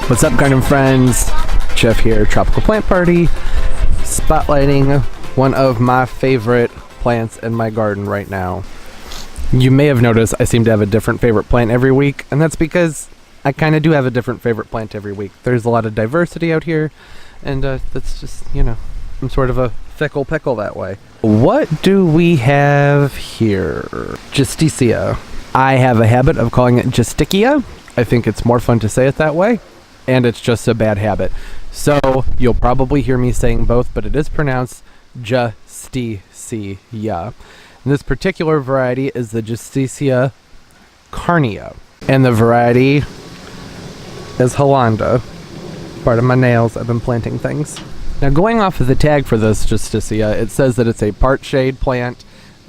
What's up, garden friends? Jeff here, Tropical Plant Party, spotlighting one of my favorite plants in my garden right now. You may have noticed I seem to have a different favorite plant every week, and that's because I kind of do have a different favorite plant every week. There's a lot of diversity out here, and that's just, you know, I'm sort of a fickle pickle that way. What do we have here? Justicia. I have a habit of calling it Justicia. I think it's more fun to say it that way, and it's just a bad habit. So you'll probably hear me saying both, but it is pronounced Justicia. And this particular variety is the Justicia Carnea, and the variety is Holanda. Part of my nails, I've been planting things. Now, going off of the tag for this Justicia, it says that it's a part shade plant.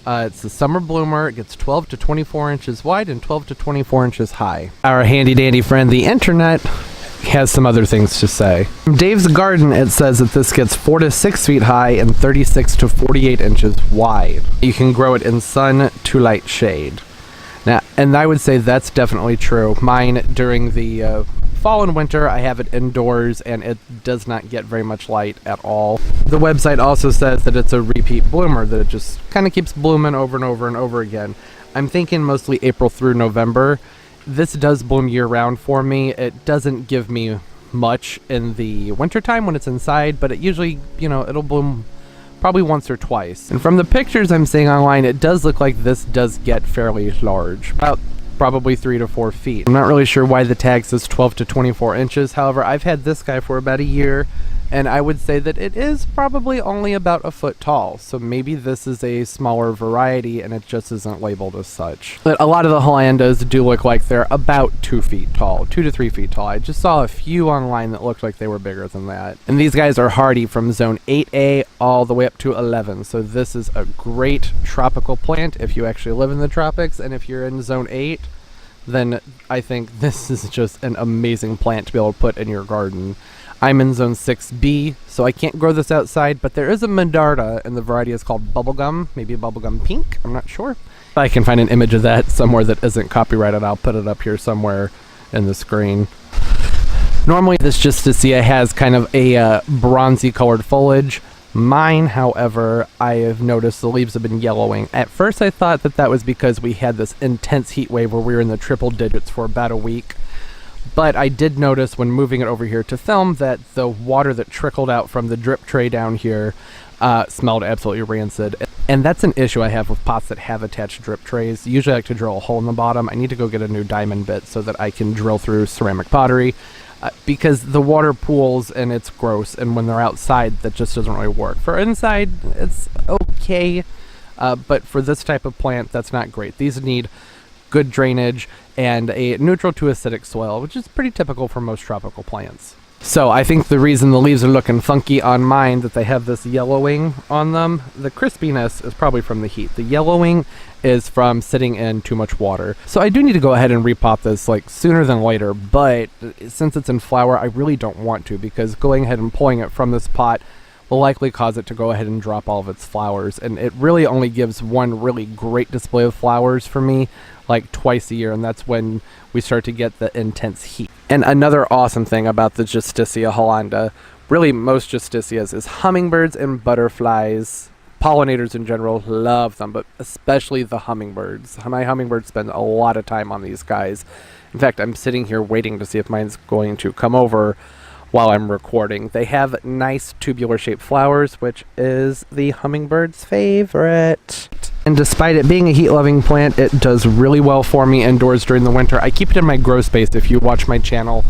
It's a summer bloomer. It gets 12 to 24 inches wide and 12 to 24 inches high. Our handy dandy friend, the internet, has some other things to say. From Dave's Garden, it says that this gets 4 to 6 feet high and 36 to 48 inches wide. You can grow it in sun to light shade. Now, and I would say that's definitely true. Mine, during the fall and winter, I have it indoors and it does not get very much light at all. The website also says that it's a repeat bloomer, that it just kind of keeps blooming over and over and over again. I'm thinking mostly April through November. This does bloom year-round for me. It doesn't give me much in the wintertime when it's inside, but it usually, you know, it'll bloom probably once or twice. And from the pictures I'm seeing online, it does look like this does get fairly large, about probably 3 to 4 feet. I'm not really sure why the tag says 12 to 24 inches. However, I've had this guy for about a year, and I would say that it is probably only about a foot tall. So maybe this is a smaller variety and it just isn't labeled as such. But a lot of the Holandas do look like they're about 2 feet tall, 2 to 3 feet tall. I just saw a few online that looked like they were bigger than that. And these guys are hardy from zone 8A all the way up to 11. So this is a great tropical plant if you actually live in the tropics. And if you're in zone 8, then I think this is just an amazing plant to be able to put in your garden. I'm in zone 6B, so I can't grow this outside, but there is a Medarda, and the variety is called Bubblegum, maybe Bubblegum Pink, I'm not sure. If I can find an image of that somewhere that isn't copyrighted, I'll put it up here somewhere in the screen. Normally this Justicia has kind of a bronzy colored foliage. Mine, however, I have noticed the leaves have been yellowing. At first I thought that that was because we had this intense heat wave where we were in the triple digits for about a week. But I did notice when moving it over here to film that the water that trickled out from the drip tray down here smelled absolutely rancid. And that's an issue I have with pots that have attached drip trays. Usually I like to drill a hole in the bottom. I need to go get a new diamond bit so that I can drill through ceramic pottery because the water pools and it's gross. And when they're outside, that just doesn't really work. For inside, it's okay. But for this type of plant, that's not great. These need good drainage and a neutral to acidic soil, which is pretty typical for most tropical plants. So I think the reason the leaves are looking funky on mine, that they have this yellowing on them, the crispiness is probably from the heat. The yellowing is from sitting in too much water. So I do need to go ahead and repot this like sooner than later, but since it's in flower, I really don't want to, because going ahead and pulling it from this pot will likely cause it to go ahead and drop all of its flowers. And it really only gives one really great display of flowers for me, like twice a year, and that's when we start to get the intense heat. And another awesome thing about the Justicia Holanda, really most Justicias, is hummingbirds and butterflies. Pollinators in general love them, but especially the hummingbirds. My hummingbirds spend a lot of time on these guys. In fact, I'm sitting here waiting to see if mine's going to come over while I'm recording. They have nice tubular shaped flowers, which is the hummingbird's favorite. And despite it being a heat loving plant, it does really well for me indoors during the winter. I keep it in my grow space. If you watch my channel,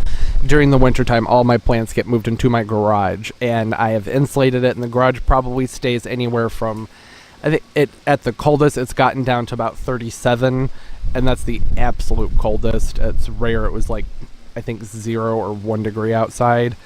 during the wintertime, all my plants get moved into my garage, and I have insulated it, and the garage probably stays anywhere from, I think at the coldest it's gotten down to about 37, and that's the absolute coldest. It's rare it was like, I think 0 or 1 degree outside.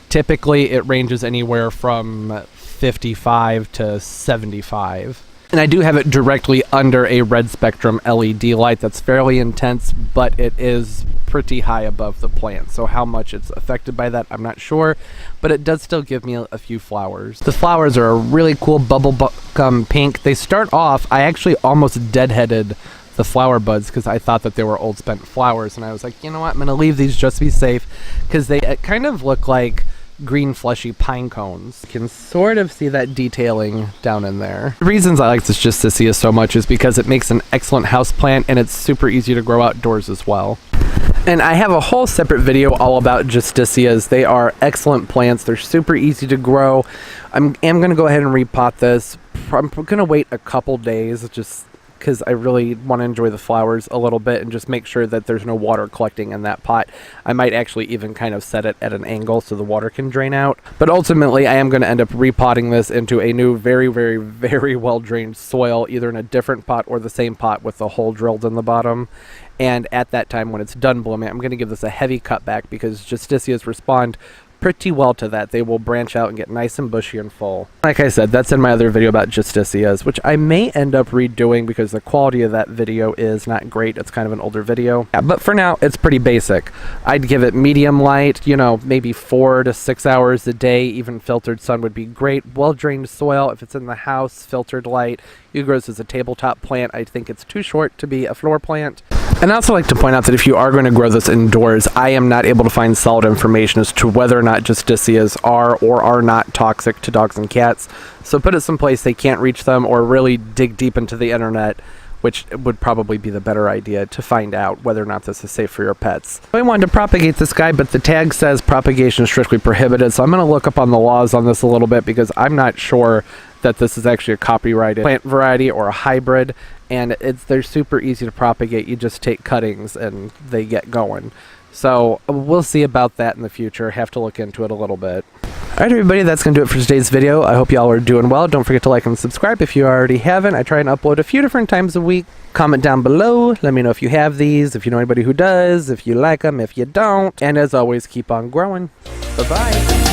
Typically it ranges anywhere from 55 to 75. And I do have it directly under a red spectrum LED light that's fairly intense, but it is pretty high above the plant. So how much it's affected by that, I'm not sure, but it does still give me a few flowers. The flowers are a really cool bubblegum pink. They start off, I actually almost deadheaded the flower buds because I thought that they were old spent flowers, and I was like, you know what, I'm going to leave these just to be safe because they kind of look like green fleshy pine cones. You can sort of see that detailing down in there. The reasons I like this Justicia so much is because it makes an excellent house plant and it's super easy to grow outdoors as well. And I have a whole separate video all about Justicias. They are excellent plants. They're super easy to grow. I am going to go ahead and repot this. I'm going to wait a couple days just because I really want to enjoy the flowers a little bit and just make sure that there's no water collecting in that pot. I might actually even kind of set it at an angle so the water can drain out. But ultimately, I am going to end up repotting this into a new, very, very, very well-drained soil, either in a different pot or the same pot with the hole drilled in the bottom. And at that time, when it's done blooming, I'm going to give this a heavy cut back because Justicias respond pretty well to that. They will branch out and get nice and bushy and full. Like I said, that's in my other video about Justicias, which I may end up redoing because the quality of that video is not great. It's kind of an older video. Yeah, but for now, it's pretty basic. I'd give it medium light, you know, maybe 4 to 6 hours a day. Even filtered sun would be great. Well-drained soil. If it's in the house, filtered light. You grow this as a tabletop plant. I think it's too short to be a floor plant. And I also like to point out that if you are going to grow this indoors, I am not able to find solid information as to whether or not Justicias are or are not toxic to dogs and cats. So put it someplace they can't reach them, or really dig deep into the internet, which would probably be the better idea to find out whether or not this is safe for your pets. I wanted to propagate this guy, but the tag says propagation is strictly prohibited, so I'm going to look up on the laws on this a little bit because I'm not sure that this is actually a copyrighted plant variety or a hybrid, and they're super easy to propagate. You just take cuttings and they get going. So we'll see about that in the future. Have to look into it a little bit. Alright everybody, that's going to do it for today's video. I hope y'all are doing well. Don't forget to like and subscribe if you already haven't. I try and upload a few different times a week. Comment down below. Let me know if you have these, if you know anybody who does, if you like them, if you don't. And as always, keep on growing. Bye-bye.